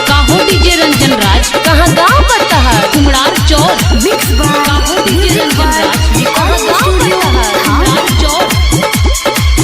काहो डीजे रंजन राज कहाँ गाँव पड़ता है कुमड़ार चौर मिक्स काहो डीजे रंजन राज कहाँ गाँव पड़ता है कुमड़ार चौर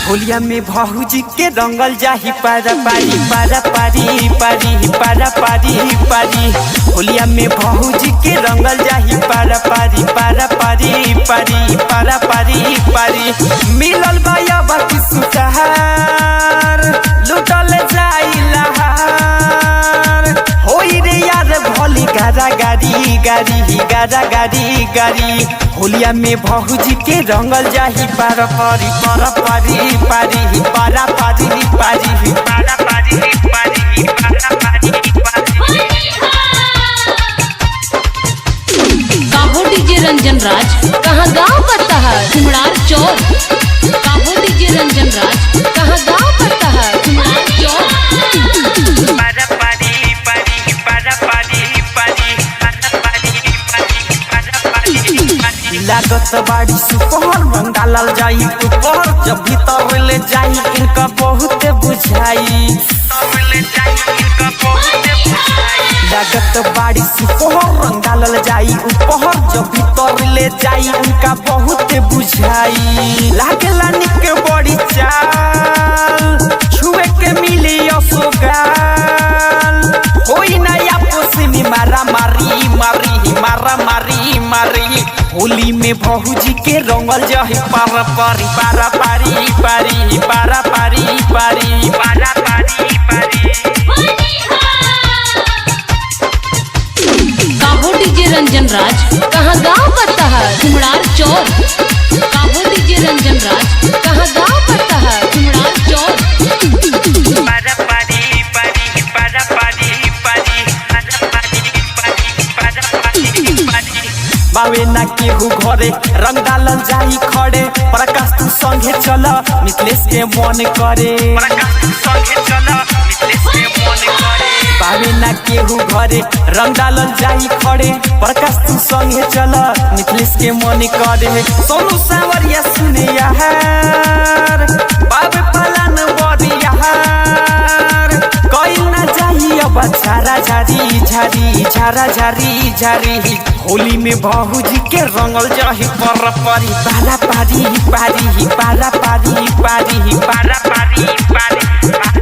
होलिया में भौजी के रंगल जाही पारा पारी पारा पारी पारी पारा पारी पारी होलिया में भौजी के रंगल जाही पारा पारी पारा पारी पारी पारा पारी पारी मिलल बाया बाकी सुतार लुटल जाई लहार होई रे यार भोली गारा गारी गारी गारा गारी गारी होलिया में भौजी के रंगल जाही पारा पारी पारा पारी पारी पारा पारी पारी पारा पारी पारी पारा पारी काहो डीजे रंजन राज कहाँ गाँव पड़ता है कुमड़ार चौर काहो डीजे रंजन राज कहाँ गाँव पड़ता है कुमड़ार चौर पारा पारी पारी पारा पारी पारी पारा पारी पारी पारा पारी लागत बाड़ी सुपहर में डालल जाई ऊपर जब भीतर ले जाई इनका बहुत बुझाई लागत बाड़ी सुपहर रंग डालल जाई ऊपर जब भीतर ले जाई उनका बहुत बुझाई लागला निक बड़ी चाल छुए के मिली असोगाल होई ना आपस में मारा मारी मारी मारा मारी मारी होली में भौजी के रंगल जाही पारा पारी पारा पारी पारी पारा पारी पारी पारा पारी पारी काहो डीजे रंजन राज कहाँ गाँव पड़ता है कुमड़ार चौर काहो डीजे रंजन राज कहाँ गाँव पड़ता है कुमड़ार चौर पारा पारी पारी पारा पारी पारी पारा पारी पारी पारा पारी पारी बावे ना केहू घरे रंग डालल जाई खड़े प्रकाश तू संगे चल मिथिलेश के मन करे प्रकाश तू संगे चल मिथिलेश के मन करे बावे ना केहू घरे रंग डालल जाई खड़े प्रकाश तू संगे चल मिथिलेश के मन करे सोनू सावरिया सुने यार बाबे पलान बरिया कइल ना जाई अब झारा झारी झारी झारा झारी झारी होली में भौजी के रंगल जाही पारा पारी पारा पारी पारी पारा पारी पारी पारा पारी पारी